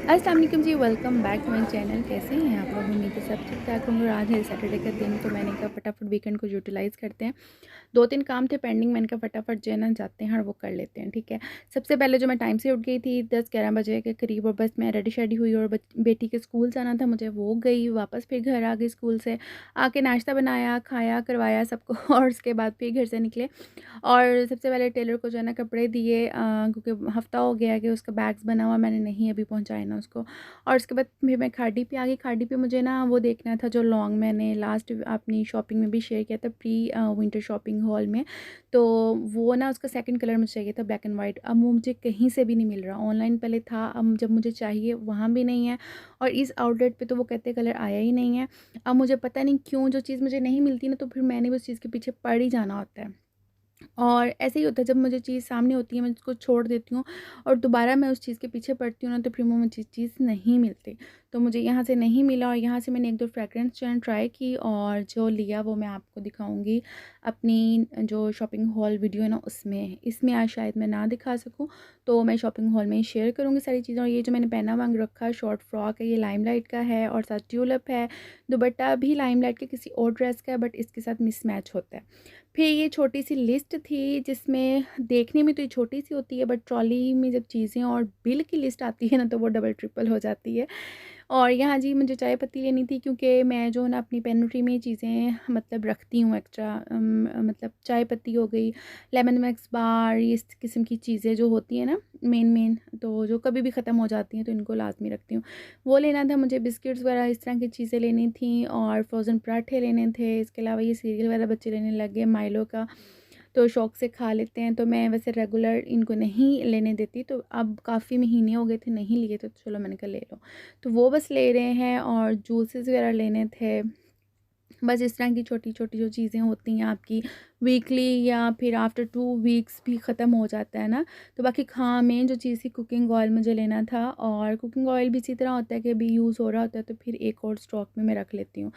अस्सलाम वालेकुम जी, welcome back to my channel. कैसे हैं आप लोग? उम्मीद है सब ठीक-ठाक होंगे। और आज है सैटरडे का दिन, तो मैंने कहा फटाफट वीकेंड को यूटिलाइज़ करते हैं। 2-3 काम थे पेंडिंग, मैंने कहा फटाफट जो है ना जाते हैं और वो कर लेते हैं, ठीक है। सबसे पहले जो मैं टाइम से उठ गई थी 10-11 बजे के करीब, और बस मैं रेडी-शेडी हुई और बेटी के स्कूल जाना था मुझे, वो गई वापस, फिर घर आ गई स्कूल से। आके नाश्ता बनाया, खाया, करवाया सबको और उसके बाद फिर घर से निकले। और सबसे पहले टेलर को जो है ना कपड़े दिए, क्योंकि हफ़्ता हो गया कि उसका बैग्स बना हुआ, मैंने नहीं अभी पहुँचाए ना उसको। और उसके बाद फिर मैं खाड़ी पे आ गई। खाड़ी पे मुझे ना वो देखना था जो लॉन्ग मैंने लास्ट अपनी शॉपिंग में भी शेयर किया था, प्री विंटर शॉपिंग हॉल में। तो वो ना उसका सेकंड कलर मुझे चाहिए था, ब्लैक एंड वाइट। अब वो मुझे कहीं से भी नहीं मिल रहा। ऑनलाइन पहले था, अब जब मुझे चाहिए वहाँ भी नहीं है, और इस आउटलेट पे तो वो कहते कलर आया ही नहीं है। अब मुझे पता नहीं क्यों जो चीज़ मुझे नहीं मिलती ना, तो फिर मैंने उस चीज़ के पीछे पड़ ही जाना होता है। और ऐसे ही होता है, जब मुझे चीज़ सामने होती है मैं उसको छोड़ देती हूँ, और दोबारा मैं उस चीज़ के पीछे पड़ती हूँ ना, तो फिर वो मुझे चीज़ नहीं मिलती। तो मुझे यहाँ से नहीं मिला, और यहाँ से मैंने 1-2 फ्रेग्रेंस जो है ट्राई की, और जो लिया वो मैं आपको दिखाऊँगी अपनी जो शॉपिंग हॉल वीडियो है ना उसमें। इसमें आज शायद मैं ना दिखा सकूँ, तो मैं शॉपिंग हॉल में ही शेयर करूँगी सारी चीज़ें। और ये जो मैंने पहना वांग रखा शॉर्ट फ्रॉक है, ये लाइमलाइट का है, और साथ ट्यूलिप है। दुपट्टा भी लाइमलाइट के किसी और ड्रेस का है, बट इसके साथ मिसमैच होता है। फिर ये छोटी-सी लिस्ट थी, जिसमें देखने में तो ये छोटी-सी होती है, बट ट्रॉली में जब चीज़ें और बिल की लिस्ट आती है ना, तो वो डबल ट्रिपल हो जाती है। और यहाँ जी मुझे चाय पत्ती लेनी थी, क्योंकि मैं जो है ना अपनी पेंट्री में चीज़ें मतलब रखती हूँ एक्स्ट्रा। मतलब चाय पत्ती हो गई, लेमन मैक्स बार, इस किस्म की चीज़ें जो होती हैं ना मेन, तो जो कभी भी ख़त्म हो जाती हैं, तो इनको लाज़मी रखती हूँ। वो लेना था मुझे, बिस्किट्स वगैरह इस तरह की चीज़ें लेनी थी, और फ्रोज़न पराठे लेने थे। इसके अलावा ये सीरियल वगैरह बच्चे लेने लग गए माइलो का, तो शौक़ से खा लेते हैं। तो मैं वैसे रेगुलर इनको नहीं लेने देती, तो अब काफ़ी महीने हो गए थे नहीं लिए, तो चलो मैंने कहा ले लो। तो वो बस ले रहे हैं, और जूसेस वगैरह लेने थे। बस इस तरह की छोटी-छोटी जो चीज़ें होती हैं आपकी वीकली, या फिर आफ्टर 2 वीक्स भी ख़त्म हो जाता है ना। तो बाकी हाँ, मेन जो चीज़ थी कुकिंग ऑयल मुझे लेना था, और कुकिंग ऑयल भी इसी तरह होता है कि अभी यूज़ हो रहा होता है, तो फिर एक और स्टॉक में मैं रख लेती हूँ।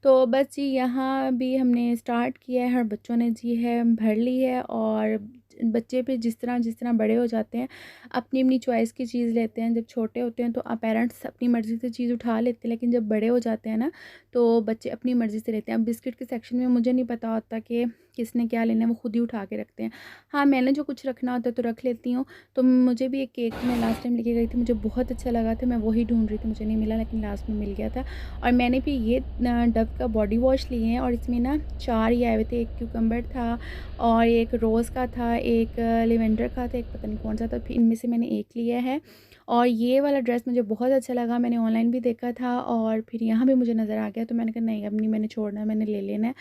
तो बस जी यहाँ भी हमने स्टार्ट किया है, और बच्चों ने जी है भर ली है। और बच्चे फिर जिस तरह बड़े हो जाते हैं, अपनी-अपनी चॉइस की चीज़ लेते हैं। जब छोटे होते हैं तो पेरेंट्स अपनी मर्ज़ी से चीज़ उठा लेते हैं, लेकिन जब बड़े हो जाते हैं ना, तो बच्चे अपनी मर्ज़ी से लेते हैं। अब बिस्किट के सेक्शन में मुझे नहीं पता होता कि किसने क्या लेना है, वो खुद ही उठा के रखते हैं। हाँ, मैंने जो कुछ रखना होता है तो रख लेती हूँ। तो मुझे भी एक केक मैं लास्ट टाइम लेके गई थी, मुझे बहुत अच्छा लगा था, मैं वही ढूँढ रही थी, मुझे नहीं मिला, लेकिन लास्ट में मिल गया था। और मैंने भी ये डव का बॉडी वॉश लिए हैं, और इसमें ना 4 ही आए हुए थे। एक क्यूकम्बर था, और एक रोज़ का था, एक लेवेंडर का था, एक पता नहीं कौन-सा था। फिर इनमें से मैंने एक लिया है। और ये वाला ड्रेस मुझे बहुत अच्छा लगा, मैंने ऑनलाइन भी देखा था, और फिर यहाँ भी मुझे नज़र आ गया, तो मैंने कहा नहीं, अब नहीं मैंने छोड़ना है, मैंने ले लेना है।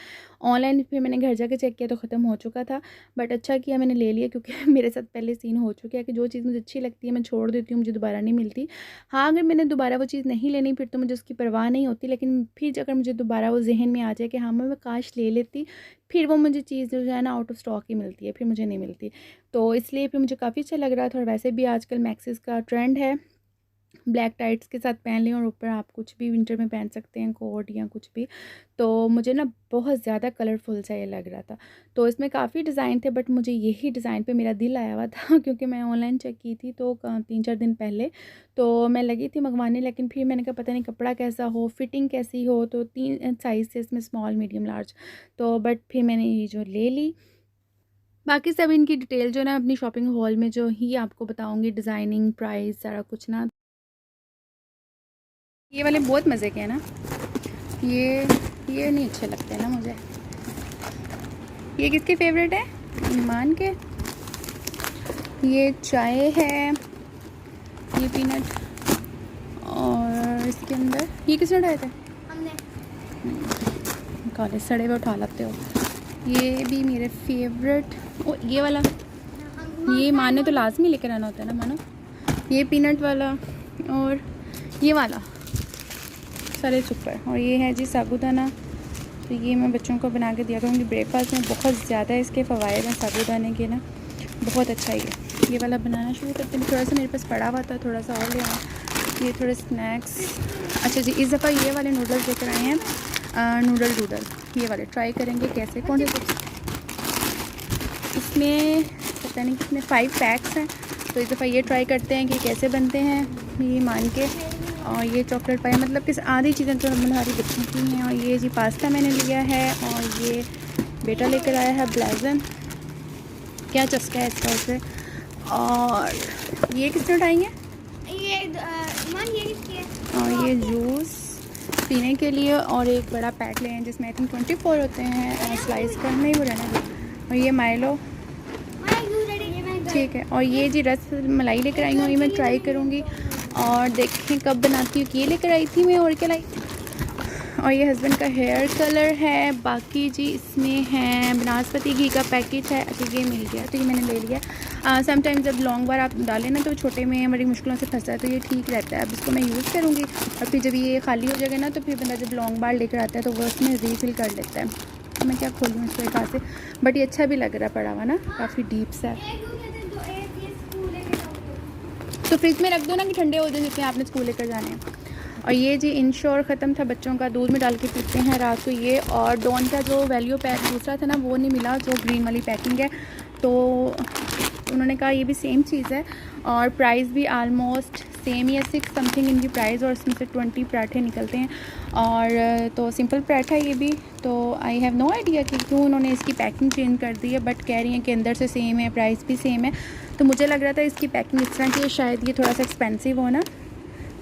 ऑनलाइन फिर मैंने घर जाके चेक किया तो ख़त्म हो चुका था, बट अच्छा किया मैंने ले लिया, क्योंकि मेरे साथ पहले सीन हो चुका है कि जो चीज़ मुझे अच्छी लगती है मैं छोड़ देती हूँ, मुझे दोबारा नहीं मिलती। हाँ, अगर मैंने दोबारा वो चीज़ नहीं लेनी फिर तो मुझे उसकी परवाह नहीं होती, लेकिन फिर अगर मुझे दोबारा वो ज़हन में आ जाए कि हाँ, मैं काश ले लेती, फिर वो मुझे चीज़ जो है ना आउट ऑफ स्टॉक ही मिलती है, फिर मुझे नहीं मिलती। तो इसलिए फिर मुझे काफ़ी अच्छा लग रहा था। और वैसे भी आजकल मैक्सिस का ट्रेंड है, ब्लैक टाइट्स के साथ पहन लें, और ऊपर आप कुछ भी विंटर में पहन सकते हैं, कोट या कुछ भी। तो मुझे ना बहुत ज़्यादा कलरफुल सा ये लग रहा था। तो इसमें काफ़ी डिज़ाइन थे, बट मुझे यही डिज़ाइन पे मेरा दिल आया हुआ था क्योंकि मैं ऑनलाइन चेक की थी तो 3-4 दिन पहले, तो मैं लगी थी मंगवाने, लेकिन फिर मैंने कहा पता नहीं कपड़ा कैसा हो, फिटिंग कैसी हो, तो 3 साइज़ थे इसमें, स्मॉल, मीडियम, लार्ज। तो बट फिर मैंने ये जो ले ली। बाकी सब इनकी डिटेल जो है ना अपनी शॉपिंग हॉल में जो ही आपको बताऊँगी, डिज़ाइनिंग, प्राइस, सारा कुछ ना। ये वाले बहुत मज़े के हैं ना, ये ये नहीं अच्छे लगते हैं ना मुझे। ये किसके फेवरेट है? ईमान के। ये चाय है, ये पीनट, और इसके अंदर ये किसने उठाए थे? हमने। कॉलेज सड़े हुए उठा लाते हो। ये भी मेरे फेवरेट। ओ ये वाला, ये माने तो लाजमी लेकर आना होता है ना मानो। ये पीनट वाला, और ये वाला सारे सुपर। और ये है जी साबूदाना, तो ये मैं बच्चों को बना के दिया करूँगी ब्रेकफास्ट में। बहुत ज़्यादा इसके फ़वाइद हैं साबूदाने के ना, बहुत अच्छा ये वाला बनाना शुरू करते हैं। थोड़ा सा मेरे पास पड़ा हुआ था, थोड़ा सा और ले आया। ये थोड़े स्नैक्स। अच्छा जी, इस दफ़ा ये वाले नूडल्स लेकर आए हैं, नूडल डूडल। ये वाले ट्राई करेंगे कैसे, कौन से। इसमें पता नहीं कितने 5 पैक्स हैं, तो इस दफ़ा ये ट्राई करते हैं कि कैसे बनते हैं ये मान के। और ये चॉकलेट पाई मतलब कि आधी चीज़ें तो हमारी बच्चों की हैं। और ये जी पास्ता मैंने लिया है और ये बेटा लेकर आया है ब्लैज़न, क्या चस्का है इसका उसे। और ये किसने उठाई है? और ये जूस पीने के लिए और एक बड़ा पैक ले हैं जिसमें आई थिंक 24 होते हैं स्लाइस का, नहीं वो रहना। और ये माइलो, ठीक है। और ये जी रस मलाई लेकर आई हूँ, ये मैं ट्राई करूँगी और देखें कब बनाती हूँ। ये लेकर आई थी मैं, और क्या लाई। और ये हस्बैंड का हेयर कलर है। बाकी जी इसमें है बनास्पति घी का पैकेट है। अच्छा ये मिल गया तो ये मैंने ले लिया। समटाइम्स जब लॉन्ग बार आप डालें ना तो छोटे में बड़ी मुश्किलों से फंसता है, तो ये ठीक रहता है। अब इसको मैं यूज़ करूँगी और फिर जब ये खाली हो जाएगा ना तो फिर बंदा जब लॉन्ग बार लेकर आता है तो वो उसमें रीफिल कर लेता है। तो मैं क्या खोलूँ इसको एक हाथ से, बट ये अच्छा भी लग रहा पड़ा हुआ ना, काफ़ी डीप सा है। तो फ्रिज में रख दो ना कि ठंडे हो जाए जिसमें आपने स्कूल लेकर जाने हैं। और ये जी इंश्योर ख़त्म था बच्चों का, दूध में डाल के पीते हैं रात को ये। और डॉन का जो वैल्यू पैक दूसरा था ना वो नहीं मिला, जो ग्रीन वाली पैकिंग है। तो उन्होंने कहा ये भी सेम चीज़ है और प्राइस भी आलमोस्ट सेम ही है, 6 समथिंग इनकी प्राइस। और इसमें से 20 पराठे निकलते हैं। और तो सिंपल पराठा ये भी। तो आई हैव नो आइडिया कि क्यों उन्होंने इसकी पैकिंग चेंज कर दी है, बट कह रही हैं कि अंदर से सेम है, प्राइस भी सेम है। तो मुझे लग रहा था इसकी पैकिंग इस तरह की है, शायद ये थोड़ा सा एक्सपेंसिव हो ना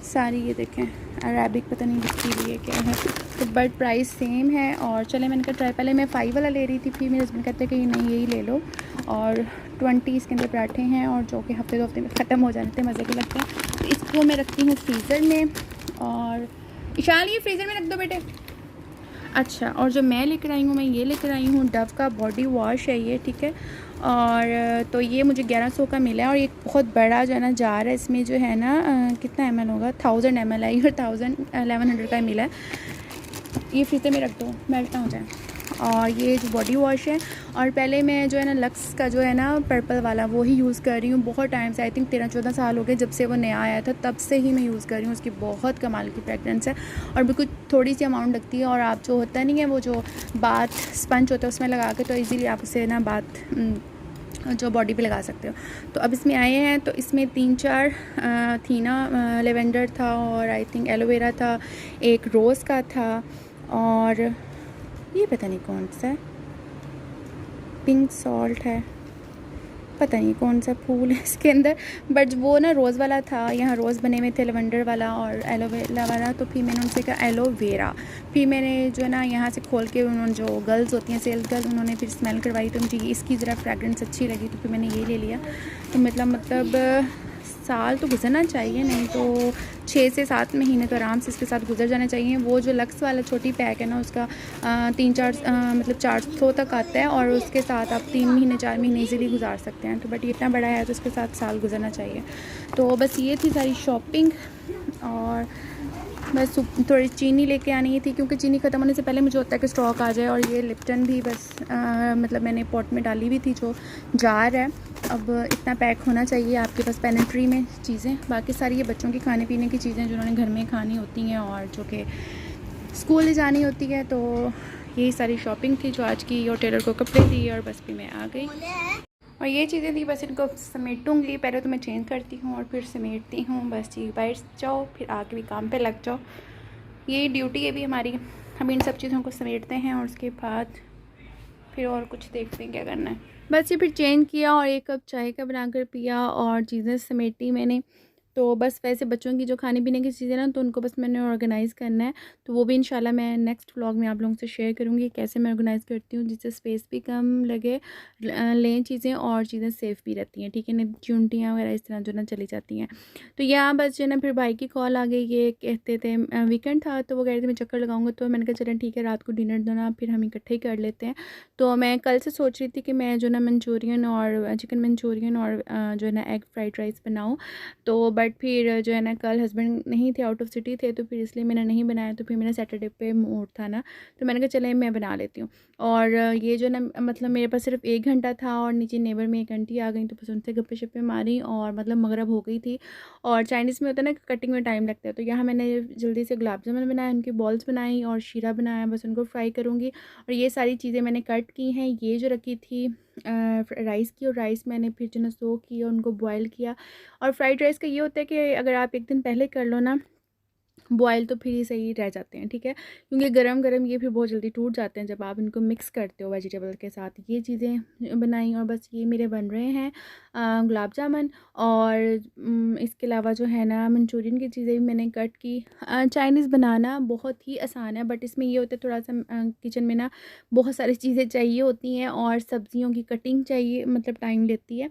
सारी। ये देखें अरेबिक पता नहीं लिखी हुई है क्या है, तो बट प्राइस सेम है। और चले मैंने कहा ट्राई, पहले मैं 5 वाला ले रही थी, फिर मेरे हस्बैंड कहते हैं कि नहीं यही ले लो। और 20 इसके अंदर पराठे हैं और जो कि हफ्ते 2 हफ्ते में ख़त्म हो जाते हैं, मज़े के लगते हैं। तो इसको मैं रखती हूँ फ्रीज़र में। और ईशान ये फ्रीज़र में रख दो बेटे। अच्छा, और जो मैं लेकर आई हूँ, मैं ये लेकर आई हूँ डव का बॉडी वॉश है ये, ठीक है। और तो ये मुझे 1100 का मिला है। और ये बहुत बड़ा जो है ना जार है, इसमें जो है ना कितना ml होगा, 1000 ml है और 1100 का मिला है। ये फ्रीज़र में रख दो, मेल्ट ना हो जाए। और ये जो बॉडी वॉश है, और पहले मैं जो है ना लक्स का जो है ना पर्पल वाला वो ही यूज़ कर रही हूँ बहुत टाइम से। आई थिंक 13-14 साल हो गए जब से वो नया आया था, तब से ही मैं यूज़ कर रही हूँ। उसकी बहुत कमाल की फ्रेगरेंस है और बिल्कुल थोड़ी सी अमाउंट लगती है। और आप जो होता नहीं है वो जो बाथ स्पंज होता है उसमें लगा के तो ईज़िली आप उसे ना बाथ जो बॉडी पे लगा सकते हो। तो अब इसमें आए हैं तो इसमें 3-4 थी ना, लेवेंडर था और आई थिंक एलोवेरा था, एक रोज़ का था और ये पता नहीं कौन सा है, पिंक सॉल्ट है, पता नहीं कौन सा फूल है इसके अंदर, बट वो ना रोज़ वाला था। यहाँ रोज़ बने हुए थे, लेवेंडर वाला और एलोवेरा वाला। तो फिर मैंने उनसे कहा एलोवेरा। फिर मैंने जो है ना यहाँ से खोल के उन्होंने जो गर्ल्स होती हैं सेल्स गर्ल, उन्होंने फिर स्मेल करवाई तो मुझे इसकी ज़रा फ्रेगरेंस अच्छी लगी तो फिर मैंने ये ले लिया। तो मतलब साल तो गुजरना चाहिए, नहीं तो 6 से 7 महीने तो आराम से इसके साथ गुजर जाने चाहिए। वो जो लक्स वाला छोटी पैक है ना उसका 3-4 मतलब 400 तक आता है और उसके साथ आप 3 महीने 4 महीने ईज़िली गुजार सकते हैं। तो बट ये इतना बड़ा है तो इसके साथ साल गुजरना चाहिए। तो बस ये थी सारी शॉपिंग। और बस थोड़ी चीनी लेके आनी थी क्योंकि चीनी ख़त्म होने से पहले मुझे होता है कि स्टॉक आ जाए। और ये लिप्टन भी बस मतलब मैंने पॉट में डाली हुई थी जो जार है। अब इतना पैक होना चाहिए आपके पास पेनेट्री में चीज़ें। बाकी सारी ये बच्चों की खाने पीने की चीज़ें जिन्होंने घर में खानी होती हैं और जो कि स्कूल ले जानी होती है। तो यही सारी शॉपिंग थी जो आज की। और टेलर को कपड़े दिए और बस भी मैं आ गई। और ये चीज़ें थी, बस इनको समेटूँगी। पहले तो मैं चेंज करती हूँ और फिर समेटती हूँ। बस जी बाहर जाओ फिर आके भी काम पे लग जाओ, यही ड्यूटी है भी हमारी। हम इन सब चीज़ों को समेटते हैं और उसके बाद फिर और कुछ देखते हैं क्या करना है। बस ये फिर चेंज किया और 1 कप चाय का बनाकर पिया और चीज़ें समेटी मैंने। तो बस वैसे बच्चों की जो खाने पीने की चीज़ें ना तो उनको बस मैंने ऑर्गेनाइज़ करना है। तो वो भी इंशाल्लाह मैं नेक्स्ट व्लॉग में आप लोगों से शेयर करूँगी कैसे मैं ऑर्गेनाइज़ करती हूँ, जिससे स्पेस भी कम लगे, लें चीज़ें और चीज़ें सेफ़ भी रहती हैं, ठीक है। नहीं चुनटियाँ वगैरह इस तरह जो ना चली जाती हैं। तो यहाँ बस जो है ना फिर भाई की कॉल आ गई, ये कहते थे वीकेंड था तो वो कह रहे थे मैं चक्कर लगाऊंगा। तो मैंने कहा चलें ठीक है, रात को डिनर दो ना फिर हम इकट्ठे ही कर लेते हैं। तो मैं कल से सोच रही थी कि मैं जो ना मंचूरियन और चिकन मंचूरियन और जो है ना एग फ्राइड राइस बनाऊँ। तो बट फिर जो है ना कल हस्बैंड नहीं थे, आउट ऑफ सिटी थे, तो फिर इसलिए मैंने नहीं बनाया। तो फिर मेरा सैटरडे पे मूड था ना तो मैंने कहा चले मैं बना लेती हूँ। और ये जो ना मतलब मेरे पास सिर्फ 1 घंटा था और नीचे नेबर में एक आंटी आ गई तो बस उनसे गप्पे शप्पे मारी और मतलब मगरब हो गई थी। और चाइनीज़ में होता है ना कटिंग में टाइम लगता है, तो यहाँ मैंने जल्दी से गुलाब जामुन बनाए, उनकी बॉल्स बनाई और शीरा बनाया, बस उनको फ्राई करूँगी। और ये सारी चीज़ें मैंने कट की हैं। ये जो रखी थी राइस की, और राइस मैंने फिर जो ना सोक किया, उनको बॉयल किया। और फ्राइड राइस का ये होता है कि अगर आप एक दिन पहले कर लो ना बॉयल, तो फिर ये सही रह जाते हैं, ठीक है, क्योंकि गरम गरम ये फिर बहुत जल्दी टूट जाते हैं जब आप इनको मिक्स करते हो वेजिटेबल के साथ। ये चीज़ें बनाई, और बस ये मेरे बन रहे हैं गुलाब जामुन। और इसके अलावा जो है ना मंचूरियन की चीज़ें भी मैंने कट की। चाइनीज़ बनाना बहुत ही आसान है, बट इसमें ये होता है थोड़ा सा किचन में ना बहुत सारी चीज़ें चाहिए होती हैं, और सब्जियों की कटिंग चाहिए, मतलब टाइम लेती है,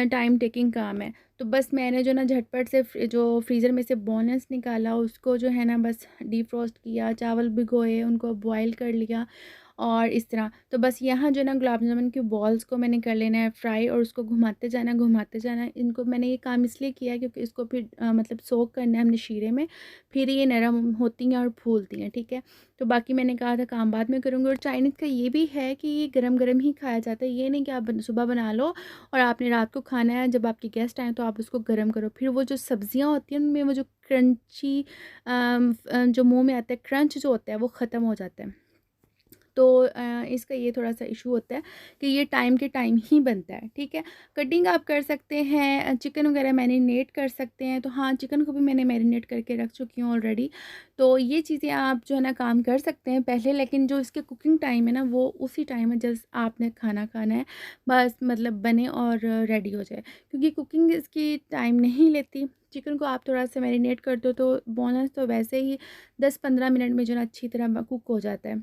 टाइम टेकिंग काम है। तो बस मैंने जो ना झटपट से जो फ्रीज़र में से बोनस निकाला, उसको जो है ना बस डीफ्रॉस्ट किया, चावल भिगोए, उनको बॉयल कर लिया, और इस तरह। तो बस यहाँ जो ना गुलाब जामुन की बॉल्स को मैंने कर लेना है फ्राई, और उसको घुमाते जाना घुमाते जाना। इनको मैंने ये काम इसलिए किया है क्योंकि इसको फिर मतलब सोक करना है हमने शीरे में, फिर ये नरम होती हैं और फूलती हैं, ठीक है। तो बाकी मैंने कहा था काम बाद में करूँगी। और चाइनीज़ का ये भी है कि ये गरम गरम ही खाया जाता है, ये नहीं कि आप सुबह बना लो और आपने रात को खाना है, जब आपके गेस्ट आएँ तो आप उसको गर्म करो। फिर वो जो सब्जियां होती हैं उनमें वो जो क्रंची जो मुंह में आता है, क्रंच जो होता है वो ख़त्म हो जाता है। तो इसका ये थोड़ा-सा इशू होता है कि ये टाइम के टाइम ही बनता है, ठीक है। कटिंग आप कर सकते हैं, चिकन वगैरह मैरिनेट कर सकते हैं, तो हाँ, चिकन को भी मैंने मैरिनेट करके रख चुकी हूँ ऑलरेडी। तो ये चीज़ें आप जो है ना काम कर सकते हैं पहले, लेकिन जो इसके कुकिंग टाइम है ना वो उसी टाइम है जब आपने खाना खाना है, बस मतलब बने और रेडी हो जाए। क्योंकि कुकिंग इसकी टाइम नहीं लेती। चिकन को आप थोड़ा-सा मैरिनेट कर दो तो बोनस तो वैसे ही 10-15 मिनट में जो है ना अच्छी तरह कुक हो जाता है।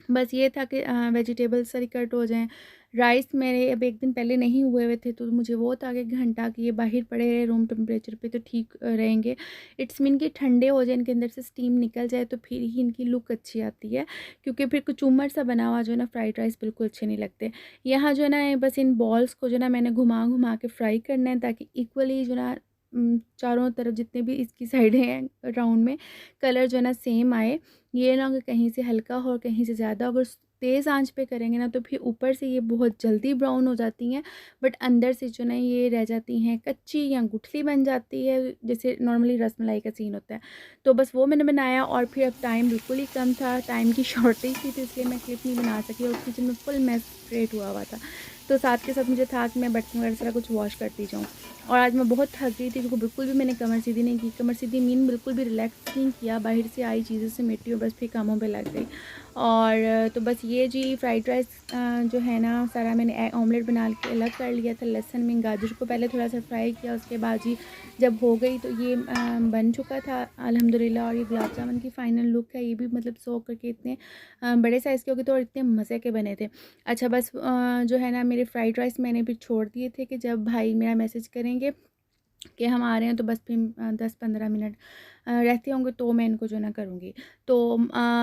बस ये था कि वेजिटेबल्स सारी कट हो जाएँ। राइस मेरे अब 1 दिन पहले नहीं हुए हुए थे, तो मुझे वो था कि घंटा कि ये बाहर पड़े रहे रूम टेम्परेचर पे तो ठीक रहेंगे। इट्स मीन कि ठंडे हो जाए, इनके अंदर से स्टीम निकल जाए, तो फिर ही इनकी लुक अच्छी आती है। क्योंकि फिर कचूमर सा बना हुआ जो है ना फ्राइड राइस बिल्कुल अच्छे नहीं लगते। यहाँ जो है ना बस इन बॉल्स को जो है ना मैंने घुमा-घुमा के फ्राई करना है, ताकि इक्वली जो है ना चारों तरफ जितने भी इसकी साइडें हैं राउंड में, कलर जो है ना सेम आए। ये ना कि कहीं से हल्का हो और कहीं से ज़्यादा। अगर तेज़ आंच पे करेंगे ना तो फिर ऊपर से ये बहुत जल्दी ब्राउन हो जाती हैं, बट अंदर से जो ना ये रह जाती हैं कच्ची या गुठली बन जाती है, जैसे नॉर्मली रसमलाई का सीन होता है। तो बस वो मैंने बनाया, और फिर अब टाइम बिल्कुल ही कम था, टाइम की शॉर्टेज थी, तो इसलिए मैं क्लिप नहीं बना सकी, और किचन में फुल मैस क्रिएट हुआ हुआ था। तो साथ के साथ मुझे था कि मैं बर्तन वगैरह सारा कुछ वॉश करती जाऊँ। और आज मैं बहुत थक गई थी क्योंकि बिल्कुल भी मैंने कमर सीधी नहीं की। कमर सीधी मीन बिल्कुल भी रिलैक्स नहीं किया, बाहर से आई चीज़ों से मिट्टी और बस फिर कामों पे लग गई। और तो बस ये जी फ्राइड राइस जो है ना सारा मैंने ऑमलेट बना के अलग कर लिया था। लहसुन में गाजर को पहले थोड़ा सा फ्राई किया, उसके बाद जी जब हो गई तो ये बन चुका था अल्हम्दुलिल्लाह। और ये गुलाब जामुन की फ़ाइनल लुक है। ये भी मतलब सो करके इतने बड़े साइज़ के हो गए थे और इतने मज़े के बने थे। अच्छा बस जो है ना मेरे फ्राइड राइस मैंने भी छोड़ दिए थे कि जब भाई मेरा मैसेज करेंगे कि हम आ रहे हैं, तो बस फिर 10-15 मिनट रहते होंगे तो मैं इनको जो ना करूँगी। तो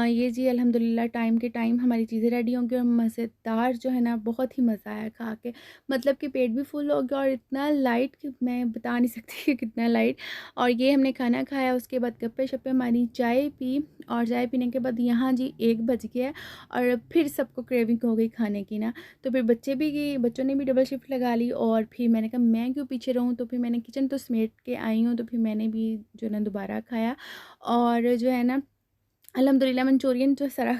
ये जी अल्हम्दुलिल्लाह टाइम के टाइम हमारी चीज़ें रेडी होंगी, और मज़ेदार जो है ना बहुत ही मज़ा आया खा के। मतलब कि पेट भी फुल हो गया, और इतना लाइट कि मैं बता नहीं सकती कि कितना लाइट। और ये हमने खाना खाया, उसके बाद गप्पे-शप्पे मारी, चाय पी, और चाय पीने के बाद यहाँ जी 1 बज गया, और फिर सबको क्रेविंग हो गई खाने की ना। तो फिर बच्चों ने भी डबल शिफ्ट लगा ली, और फिर मैंने कहा मैं क्यों पीछे रहूँ, तो फिर मैंने किचन तो समेट के आई हूँ, तो फिर मैंने भी जो है ना दोबारा खाया। और जो है ना अल्हम्दुलिल्लाह मंचूरियन जो सारा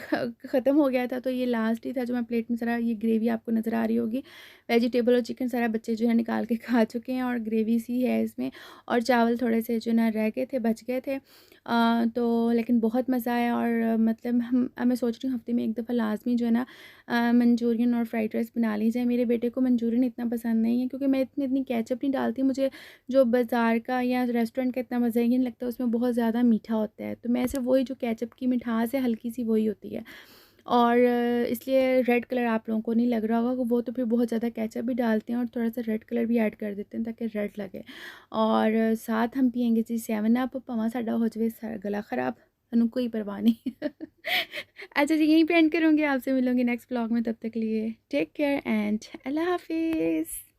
ख़त्म हो गया था, तो ये लास्ट ही था जो मैं प्लेट में सारा, ये ग्रेवी आपको नज़र आ रही होगी, वेजिटेबल और चिकन सारा बच्चे जो है निकाल के खा चुके हैं, और ग्रेवी सी है इसमें, और चावल थोड़े से जो ना रह गए थे, बच गए थे। तो लेकिन बहुत मज़ा आया, और मतलब मैं सोच रही हूँ हफ़्ते में 1 दफ़ा लाज़मी जो है ना मंचूरियन और फ्राइड राइस बना ली जाए। मेरे बेटे को मंचूरियन इतना पसंद नहीं है, क्योंकि मैं इतनी केचप नहीं डालती। मुझे जो बाज़ार का या रेस्टोरेंट का इतना मज़ा ही नहीं लगता, उसमें बहुत ज़्यादा मीठा होता है। तो मैं सिर्फ़ वही जो केचप की मिठास है हल्की सी वही होती है। और इसलिए रेड कलर आप लोगों को नहीं लग रहा होगा, वो तो फिर बहुत ज़्यादा केचप भी डालते हैं और थोड़ा-सा रेड कलर भी ऐड कर देते हैं ताकि रेड लगे। और साथ हम पिएँगे जी 7 अप, भावें साडा हो जावे गला ख़राब, सानू कोई परवाह नहीं। अच्छा जी, यहीं पे एंड करूँगी, आपसे मिलूँगी नेक्स्ट व्लॉग में। तब तक के लिए टेक केयर एंड अल्लाह हाफ़िज़।